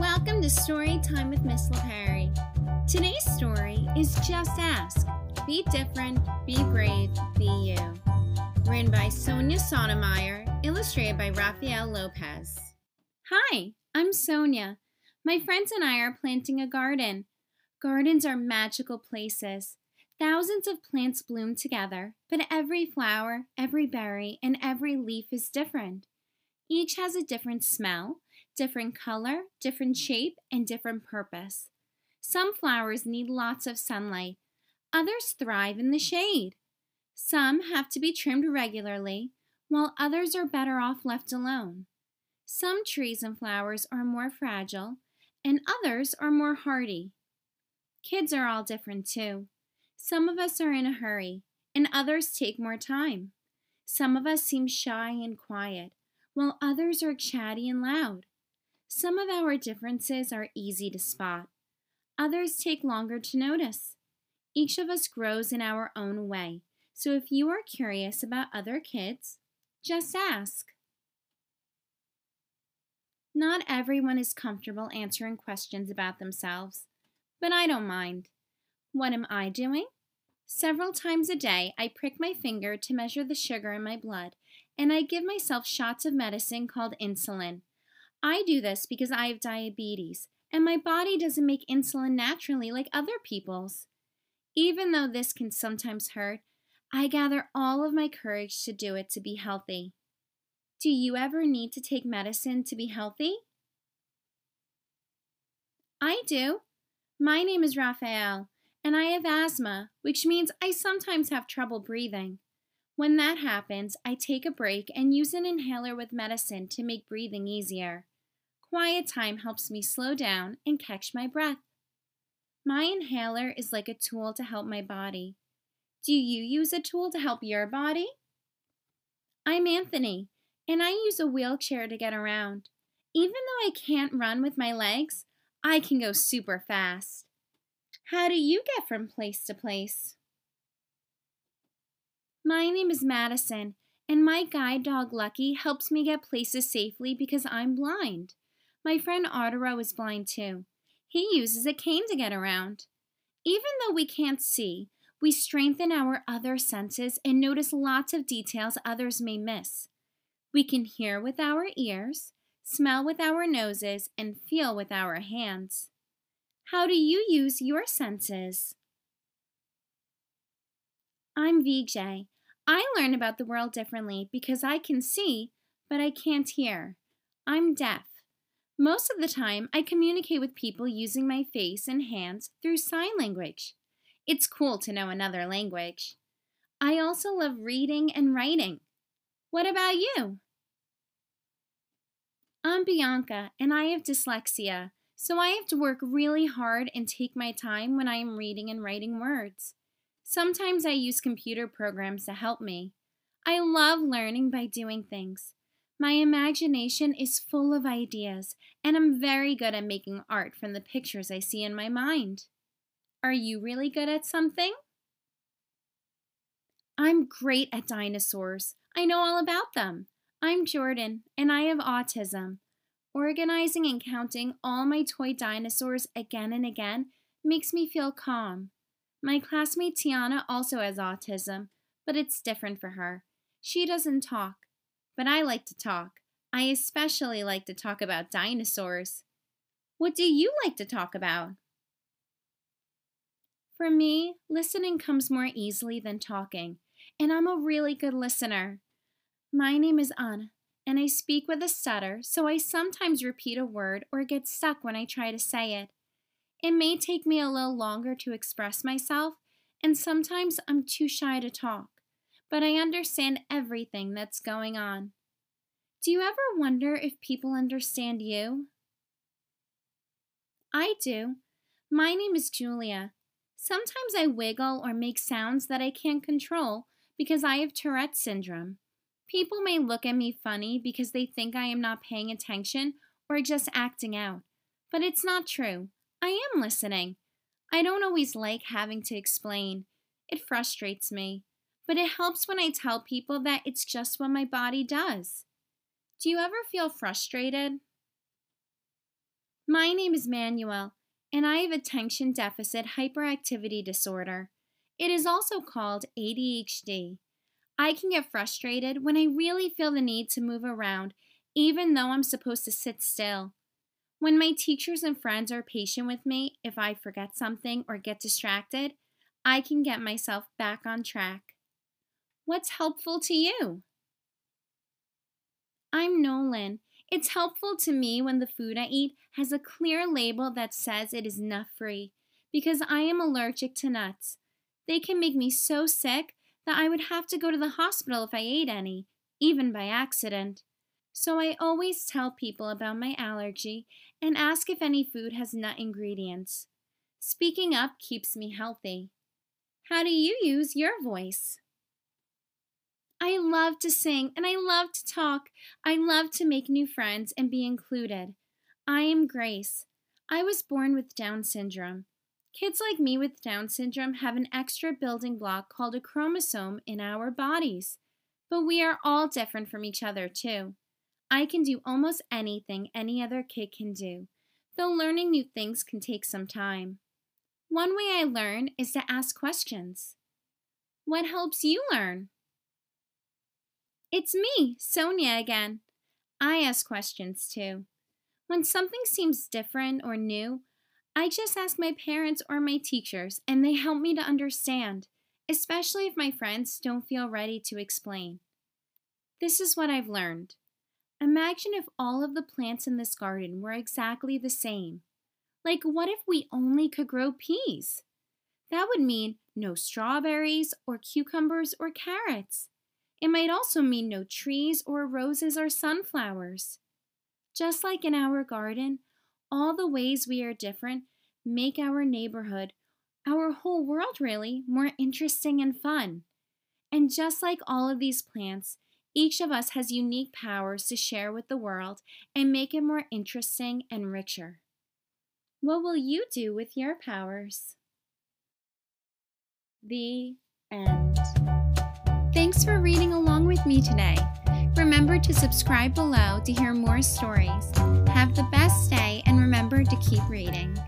Welcome to Story Time with Miss LaPerry. Today's story is Just Ask. Be different, be brave, be you. Written by Sonia Sotomayor, illustrated by Rafael Lopez. Hi, I'm Sonia. My friends and I are planting a garden. Gardens are magical places. Thousands of plants bloom together, but every flower, every berry, and every leaf is different. Each has a different smell, different color, different shape, and different purpose. Some flowers need lots of sunlight. Others thrive in the shade. Some have to be trimmed regularly, while others are better off left alone. Some trees and flowers are more fragile, and others are more hardy. Kids are all different too. Some of us are in a hurry, and others take more time. Some of us seem shy and quiet, while others are chatty and loud. Some of our differences are easy to spot. Others take longer to notice. Each of us grows in our own way, so if you are curious about other kids, just ask. Not everyone is comfortable answering questions about themselves, but I don't mind. What am I doing? Several times a day, I prick my finger to measure the sugar in my blood, and I give myself shots of medicine called insulin. I do this because I have diabetes, and my body doesn't make insulin naturally like other people's. Even though this can sometimes hurt, I gather all of my courage to do it to be healthy. Do you ever need to take medicine to be healthy? I do. My name is Raphael, and I have asthma, which means I sometimes have trouble breathing. When that happens, I take a break and use an inhaler with medicine to make breathing easier. Quiet time helps me slow down and catch my breath. My inhaler is like a tool to help my body. Do you use a tool to help your body? I'm Anthony, and I use a wheelchair to get around. Even though I can't run with my legs, I can go super fast. How do you get from place to place? My name is Madison, and my guide dog Lucky helps me get places safely because I'm blind. My friend Arturo is blind too. He uses a cane to get around. Even though we can't see, we strengthen our other senses and notice lots of details others may miss. We can hear with our ears, smell with our noses, and feel with our hands. How do you use your senses? I'm VJ. I learn about the world differently because I can see, but I can't hear. I'm deaf. Most of the time, I communicate with people using my face and hands through sign language. It's cool to know another language. I also love reading and writing. What about you? I'm Bianca, and I have dyslexia, so I have to work really hard and take my time when I am reading and writing words. Sometimes I use computer programs to help me. I love learning by doing things. My imagination is full of ideas, and I'm very good at making art from the pictures I see in my mind. Are you really good at something? I'm great at dinosaurs. I know all about them. I'm Jordan, and I have autism. Organizing and counting all my toy dinosaurs again and again makes me feel calm. My classmate Tiana also has autism, but it's different for her. She doesn't talk, but I like to talk. I especially like to talk about dinosaurs. What do you like to talk about? For me, listening comes more easily than talking, and I'm a really good listener. My name is Anna, and I speak with a stutter, so I sometimes repeat a word or get stuck when I try to say it. It may take me a little longer to express myself, and sometimes I'm too shy to talk, but I understand everything that's going on. Do you ever wonder if people understand you? I do. My name is Julia. Sometimes I wiggle or make sounds that I can't control because I have Tourette's syndrome. People may look at me funny because they think I am not paying attention or just acting out, but it's not true. I am listening. I don't always like having to explain. It frustrates me, but it helps when I tell people that it's just what my body does. Do you ever feel frustrated? My name is Manuel, and I have attention deficit hyperactivity disorder. It is also called ADHD. I can get frustrated when I really feel the need to move around, even though I'm supposed to sit still. When my teachers and friends are patient with me, if I forget something or get distracted, I can get myself back on track. What's helpful to you? I'm Nolan. It's helpful to me when the food I eat has a clear label that says it is nut-free, because I am allergic to nuts. They can make me so sick that I would have to go to the hospital if I ate any, even by accident. So I always tell people about my allergy and ask if any food has nut ingredients. Speaking up keeps me healthy. How do you use your voice? I love to sing and I love to talk. I love to make new friends and be included. I am Grace. I was born with Down syndrome. Kids like me with Down syndrome have an extra building block called a chromosome in our bodies. But we are all different from each other too. I can do almost anything any other kid can do, though learning new things can take some time. One way I learn is to ask questions. What helps you learn? It's me, Sonia again. I ask questions too. When something seems different or new, I just ask my parents or my teachers, and they help me to understand, especially if my friends don't feel ready to explain. This is what I've learned. Imagine if all of the plants in this garden were exactly the same. Like, what if we only could grow peas? That would mean no strawberries or cucumbers or carrots. It might also mean no trees or roses or sunflowers. Just like in our garden, all the ways we are different make our neighborhood, our whole world really, more interesting and fun. And just like all of these plants, each of us has unique powers to share with the world and make it more interesting and richer. What will you do with your powers? The end. Thanks for reading along with me today. Remember to subscribe below to hear more stories. Have the best day and remember to keep reading.